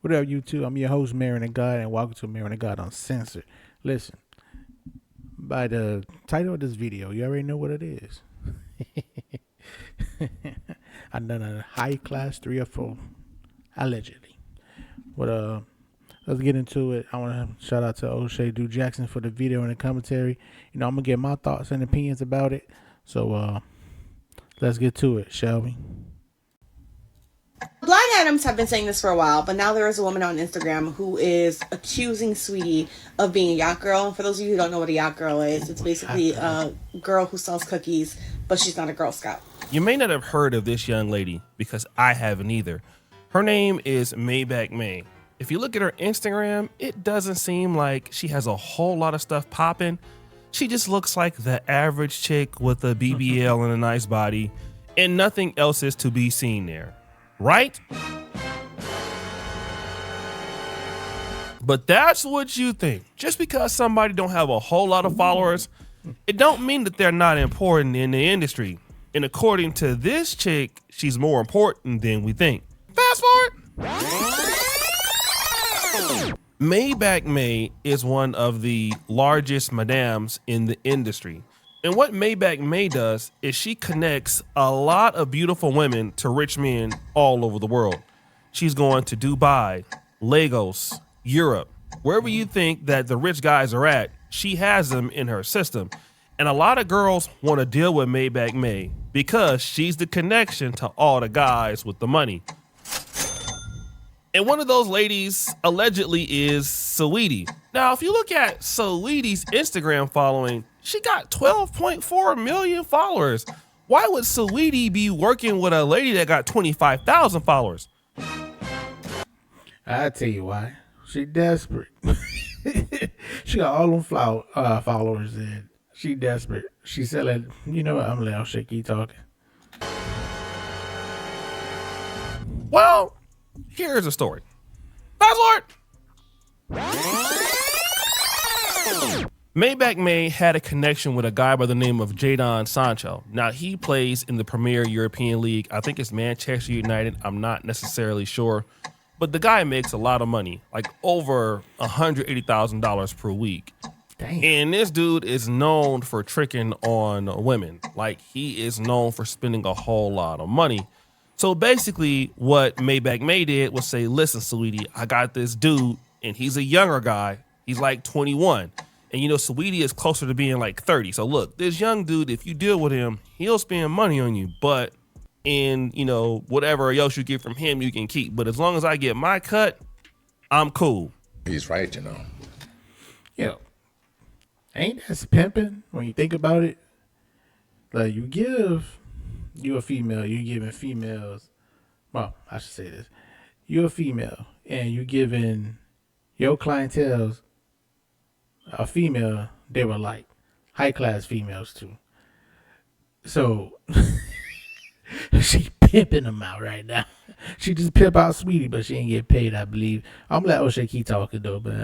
What up, YouTube? I'm your host, MarionThaGod, and welcome to MarionThaGod Uncensored. Listen, by the title of this video, you already know what it is. I done a high class 3 or 4, allegedly. But let's get into it. I want to shout out to O'Shea Duke Jackson for the video and the commentary. You know, I'm gonna get my thoughts and opinions about it. So let's get to it, shall we? Blind Adams have been saying this for a while, but now there is a woman on Instagram who is accusing Saweetie of being a yacht girl. And for those of you who don't know what a yacht girl is, it's basically a girl who sells cookies, but she's not a Girl Scout. You may not have heard of this young lady because I haven't either. Her name is Maybach May. If you look at her Instagram, it doesn't seem like she has a whole lot of stuff popping. She just looks like the average chick with a BBL and a nice body, and nothing else is to be seen there. Right? But that's what you think. Just because somebody don't have a whole lot of followers, it don't mean that they're not important in the industry. And according to this chick, she's more important than we think. Fast forward. Maybach May is one of the largest madams in the industry. And what Maybach May does is she connects a lot of beautiful women to rich men all over the world. She's going to Dubai, Lagos, Europe, wherever you think that the rich guys are at, she has them in her system. And a lot of girls want to deal with Maybach May because she's the connection to all the guys with the money. And one of those ladies allegedly is Saweetie. Now, if you look at Saweetie's Instagram following, she got 12.4 million followers. Why would Saweetie be working with a lady that got 25,000 followers? I tell you why. She desperate. She got all them followers, and she desperate. She selling. You know what? I'm gonna let O'Shea keep talking. Well, here's a story. Fast forward. Maybach May had a connection with a guy by the name of Jadon Sancho. Now, he plays in the Premier European League. I think it's Manchester United. I'm not necessarily sure. But the guy makes a lot of money, like over $180,000 per week. Damn. And this dude is known for tricking on women. Like, he is known for spending a whole lot of money. So basically what Maybach May did was say, listen, Saweetie, I got this dude, and he's a younger guy. He's like 21. And, you know, Saweetie is closer to being like 30. So, look, this young dude, if you deal with him, he'll spend money on you. But in, you know, whatever else you get from him, you can keep. But as long as I get my cut, I'm cool. He's right, you know. Yeah. Ain't that pimping when you think about it? Like, you a female, you're giving females, well, I should say this. You're a female, and you're giving your clientele a female they were like high-class females too. So she pimping them out right now. She just pimp out Saweetie, but she ain't get paid, I believe. I'm gonna let O'Shea keep talking though, but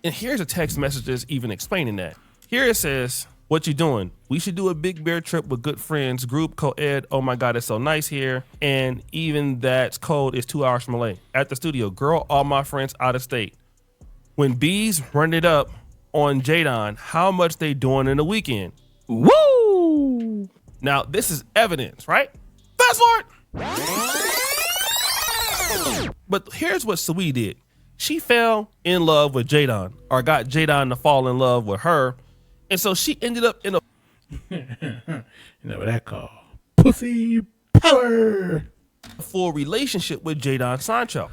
And here's a text message that's even explaining that. Here it says, what you doing? We should do a big bear trip with good friends, group co-ed. Oh my God, it's so nice here. And even that code is 2 hours from LA. At the studio, girl, all my friends out of state. When bees run it up on Jadon, how much they doing in a weekend? Woo! Now, this is evidence, right? Fast forward! But here's what Saweetie did. She fell in love with Jadon, or got Jadon to fall in love with her. And so she ended up in a you know what that called? Pussy power. full relationship with Jadon Sancho.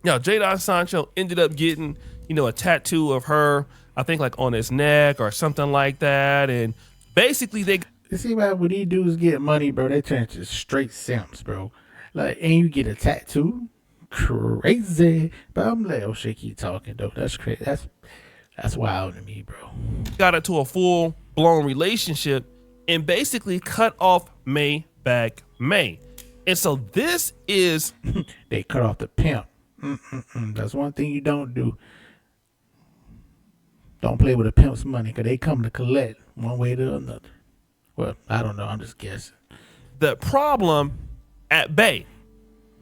Now, Jadon Sancho ended up getting, you know, a tattoo of her, I think like on his neck or something like that. And basically they... You see, man, when these dudes get money, bro, they turn to straight simps, bro. Like, and you get a tattoo? Crazy. But I'm like, oh, shit, keep talking, though. That's crazy. That's wild to me, bro. got into a full-blown relationship and basically cut off Maybach May. And so this is... They cut off the pimp. That's one thing you don't do. Don't play with a pimp's money, because they come to collect one way or another. Well, I don't know. I'm just guessing. The problem at bay.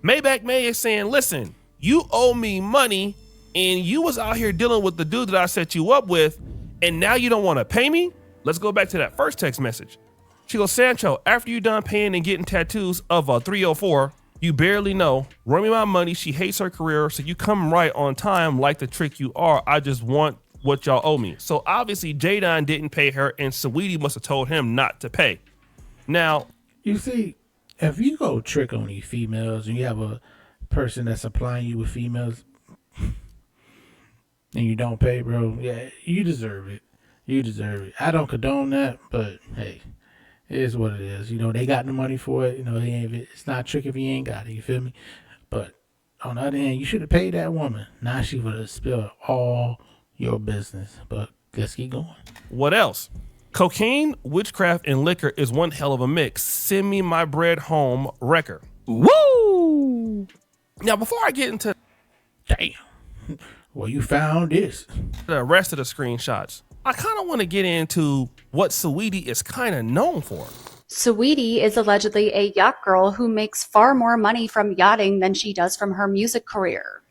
Maybach May is saying, listen, you owe me money and you was out here dealing with the dude that I set you up with, and now you don't want to pay me? Let's go back to that first text message. She goes, Sancho, after you done paying and getting tattoos of a 304, you barely know. Run me my money. She hates her career, so you come right on time like the trick you are. I just want what y'all owe me. So obviously Jadon didn't pay her, and Saweetie must have told him not to pay. Now, You see, if you go trick on these females and you have a person that's supplying you with females and you don't pay, bro, yeah, you deserve it. You deserve it. I don't condone that, but hey, it is what it is. You know, they got the money for it. You know, it's not a trick if you ain't got it. You feel me? But on the other hand, you should have paid that woman. Now she would have spilled all your business. But let's keep going. what else? Cocaine, witchcraft, and liquor is one hell of a mix. Send me my bread home, wrecker. Woo! Now, before I get into Damn. Well, you found this. the rest of the screenshots, I kind of want to get into what Saweetie is kind of known for. Saweetie is allegedly a yacht girl who makes far more money from yachting than she does from her music career.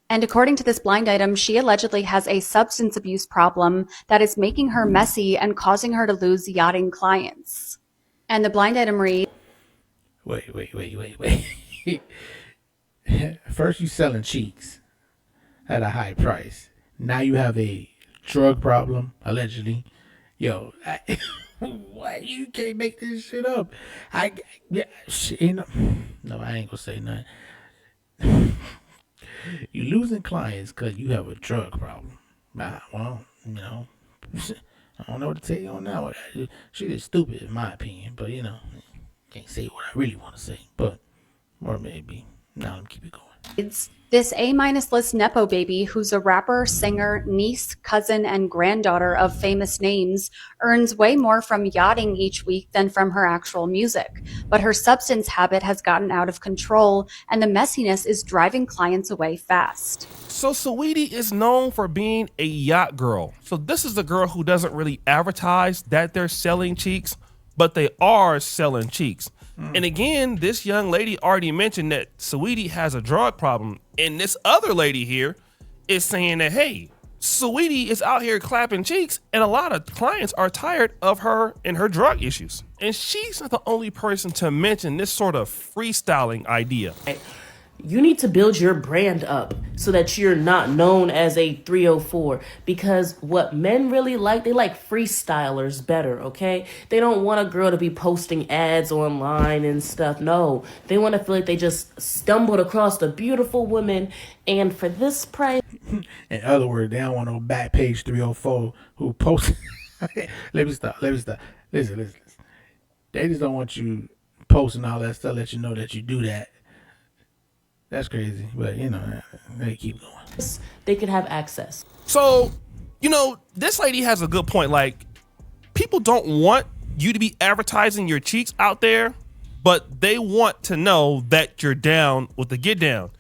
And according to this blind item, she allegedly has a substance abuse problem that is making her messy and causing her to lose yachting clients. And the blind item reads, Wait. First you selling cheeks at a high price. Now you have a drug problem, allegedly. Yo, what? You can't make this shit up. No, I ain't gonna say nothing. You losing clients because you have a drug problem. Well, you know, I don't know what to tell you on that one. Shit is stupid in my opinion, but you know, can't say what I really want to say. But, or maybe. Now let me keep it going. this A-list Nepo baby, who's a rapper, singer, niece, cousin, and granddaughter of famous names, earns way more from yachting each week than from her actual music. But her substance habit has gotten out of control, and the messiness is driving clients away fast. So Saweetie is known for being a yacht girl. So this is the girl who doesn't really advertise that they're selling cheeks, but they are selling cheeks. And again, this young lady already mentioned that Saweetie has a drug problem. And this other lady here is saying that, hey, Saweetie is out here clapping cheeks and a lot of clients are tired of her and her drug issues. And she's not the only person to mention this sort of freestyling idea. You need to build your brand up so that you're not known as a 304, because what men really like, they like freestylers better, okay? They don't want a girl to be posting ads online and stuff. No, they want to feel like they just stumbled across a beautiful woman, and for this price. In other words, they don't want no back page 304 who post. Let me stop. Listen. They just don't want you posting all that stuff, let you know that you do that. That's crazy, but you know, they keep going. They could have access. So, you know, this lady has a good point. Like, people don't want you to be advertising your cheeks out there, but they want to know that you're down with the get down.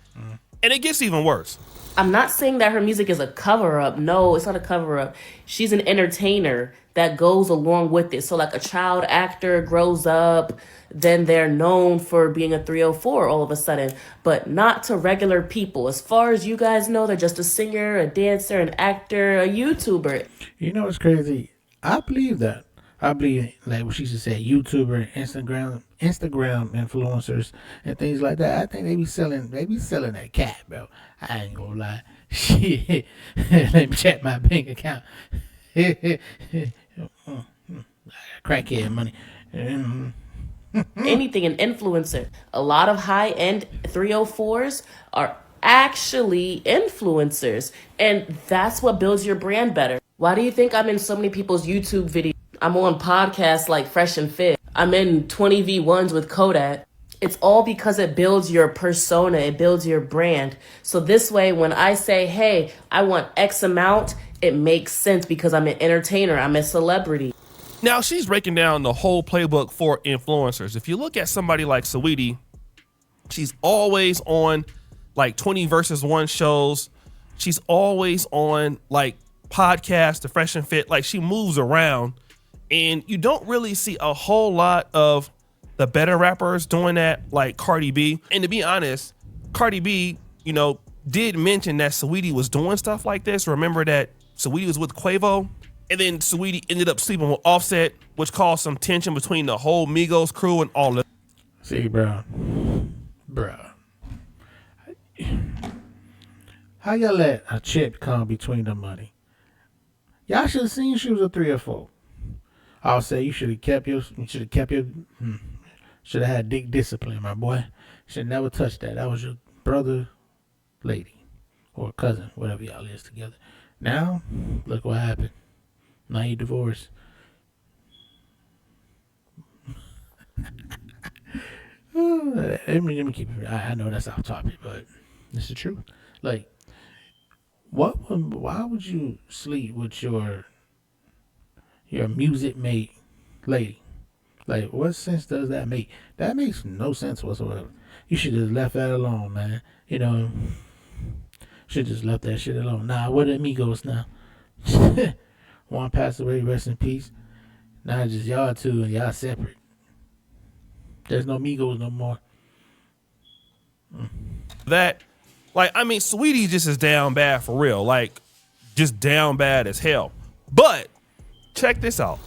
And it gets even worse. I'm not saying that her music is a cover-up. No, it's not a cover-up. She's an entertainer that goes along with it. So like a child actor grows up, then they're known for being a 304 all of a sudden, but not to regular people. As far as you guys know, they're just a singer, a dancer, an actor, a YouTuber. You know what's crazy? I believe that. I believe, like what she just said, YouTuber, Instagram influencers and things like that. I think they be selling that cat, bro. I ain't gonna lie. Shit. Let me check my bank account. Crackhead money. Anything, an influencer. A lot of high-end 304s are actually influencers, and that's what builds your brand better. Why do you think I'm in so many people's YouTube videos? I'm on podcasts like Fresh and Fit. I'm in 20v1s with Kodak. It's all because it builds your persona, it builds your brand. So this way, when I say, hey, I want X amount, it makes sense because I'm an entertainer, I'm a celebrity. Now, she's breaking down the whole playbook for influencers. If you look at somebody like Saweetie, she's always on like 20 versus 1 shows. She's always on like podcasts, the Fresh and Fit. Like, she moves around, and you don't really see a whole lot of the better rappers doing that, like Cardi B. And to be honest, Cardi B, you know, did mention that Saweetie was doing stuff like this. Remember that Saweetie was with Quavo, and then Saweetie ended up sleeping with Offset, which caused some tension between the whole Migos crew and all of. See, bro. How y'all let a chick come between the money? Y'all should have seen she was a 3 or 4. I'll say you should have kept your, should have had dick discipline, my boy. Should never touch that. That was your brother, lady, or cousin, whatever y'all is together. Now, look what happened. Now you divorced. Let me keep it. I know that's off topic, but it's the truth. Like, why would you sleep with your music mate lady? Like, what sense does that make? That makes no sense whatsoever. You should just left that alone, man. You know, should just left that shit alone. Nah, where the amigos now? One passed away, rest in peace. Now just y'all two and y'all separate. There's no Migos no more. That, like, I mean, Saweetie just is down bad for real. Like, just down bad as hell. But check this out.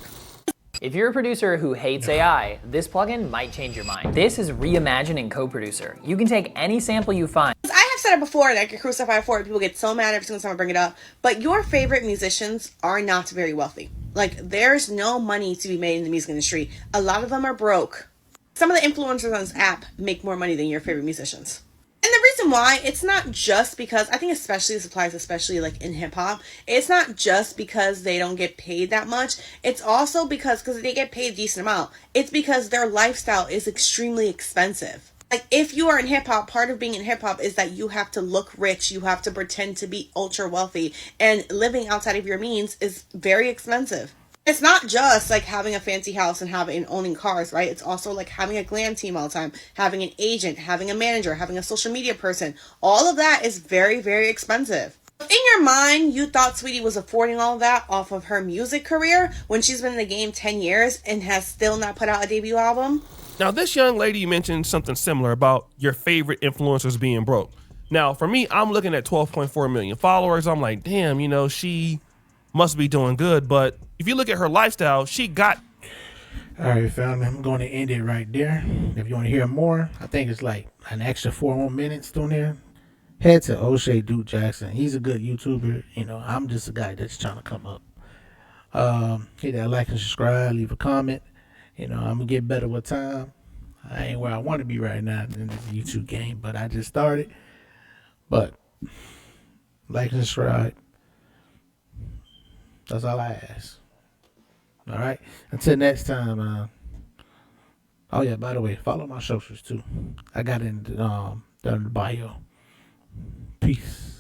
If you're a producer who hates AI, this plugin might change your mind. This is Reimagine Co-Producer. You can take any sample you find. I have said it before, and I get crucified for it. People get so mad every single time I bring it up. But your favorite musicians are not very wealthy. Like, there's no money to be made in the music industry. A lot of them are broke. Some of the influencers on this app make more money than your favorite musicians. And the reason why, it's not just because, I think especially this applies especially like in hip hop, it's not just because they don't get paid that much. It's also because they get paid a decent amount. It's because their lifestyle is extremely expensive. Like, if you are in hip hop, part of being in hip hop is that you have to look rich, you have to pretend to be ultra wealthy, and living outside of your means is very expensive. It's not just like having a fancy house and owning cars, right? It's also like having a glam team all the time, having an agent, having a manager, having a social media person. All of that is very, very expensive. In your mind, you thought Saweetie was affording all of that off of her music career when she's been in the game 10 years and has still not put out a debut album? Now, this young lady mentioned something similar about your favorite influencers being broke. Now, for me, I'm looking at 12.4 million followers. I'm like, damn, you know, she must be doing good. But if you look at her lifestyle, she got. All right, family, I'm going to end it right there. If you want to hear more, I think it's like an extra 4 more minutes down there. Head to O'Shea Duke Jackson. He's a good YouTuber. You know, I'm just a guy that's trying to come up. Hit that like and subscribe. Leave a comment. You know, I'm going to get better with time. I ain't where I want to be right now in this YouTube game, but I just started. But like and subscribe. That's all I ask. All right. Until next time. Oh yeah. By the way, follow my socials too. I got it in down in the bio. Peace.